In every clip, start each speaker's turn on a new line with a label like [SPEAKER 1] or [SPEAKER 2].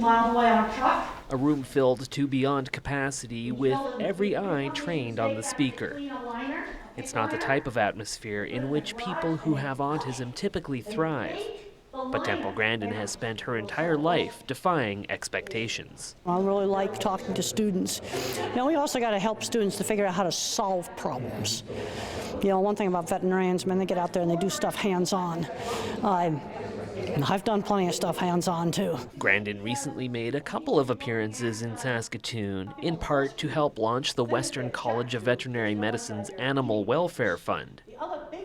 [SPEAKER 1] miles away on a truck.
[SPEAKER 2] A room filled to beyond capacity with every eye trained on the speaker. It's not the type of atmosphere in which people who have autism typically thrive. But Temple Grandin has spent her entire life defying expectations.
[SPEAKER 3] I really like talking to students. We also got to help students to figure out how to solve problems. One thing about veterinarians, they get out there and they do stuff hands-on. I've done plenty of stuff hands-on, too.
[SPEAKER 2] Grandin recently made a couple of appearances in Saskatoon, in part to help launch the Western College of Veterinary Medicine's Animal Welfare Fund.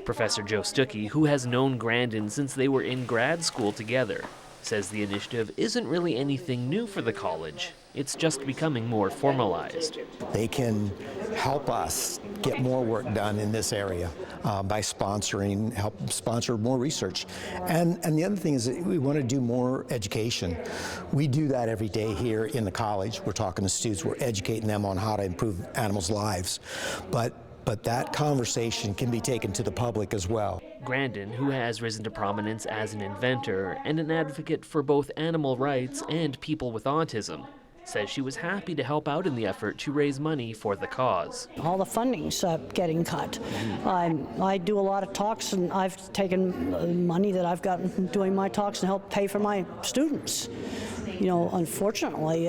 [SPEAKER 2] Professor Joe Stuckey, who has known Grandin since they were in grad school together, says the initiative isn't really anything new for the college. It's just becoming more formalized.
[SPEAKER 4] They can help us get more work done in this area by help sponsor more research. And the other thing is that we want to do more education. We do that every day here in the college. We're talking to students, we're educating them on how to improve animals' lives. But that conversation can be taken to the public as well.
[SPEAKER 2] Grandin, who has risen to prominence as an inventor and an advocate for both animal rights and people with autism, says she was happy to help out in the effort to raise money for the cause.
[SPEAKER 3] All the funding's getting cut. I do a lot of talks, and I've taken money that I've gotten from doing my talks and helped pay for my students. Unfortunately,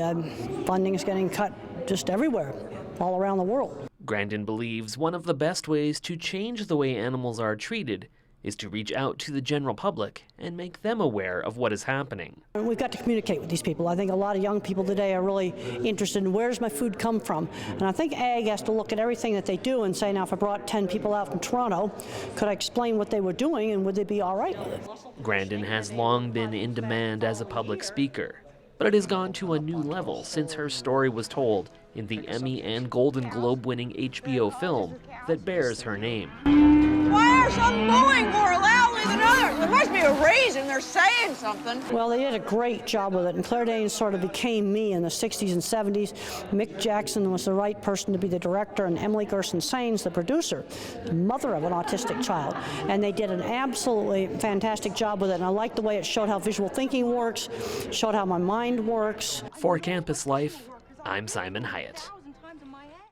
[SPEAKER 3] funding is getting cut just everywhere, all around the world.
[SPEAKER 2] Grandin believes one of the best ways to change the way animals are treated is to reach out to the general public and make them aware of what is happening.
[SPEAKER 3] We've got to communicate with these people. I think a lot of young people today are really interested in where's my food come from. And I think AG has to look at everything that they do and say, now if I brought 10 people out from Toronto, could I explain what they were doing and would they be all right with it?
[SPEAKER 2] Grandin has long been in demand as a public speaker, but it has gone to a new level since her story was told in the Emmy and Golden Globe-winning HBO film that bears her name.
[SPEAKER 5] Why are some mooing more loudly than others? There must be a reason they're saying something.
[SPEAKER 3] Well, they did a great job with it, and Claire Danes sort of became me in the 60s and 70s. Mick Jackson was the right person to be the director, and Emily Gerson-Sains, the producer, the mother of an autistic child. And they did an absolutely fantastic job with it, and I liked the way it showed how visual thinking works, showed how my mind works.
[SPEAKER 2] For Campus Life, I'm Simon Hyatt.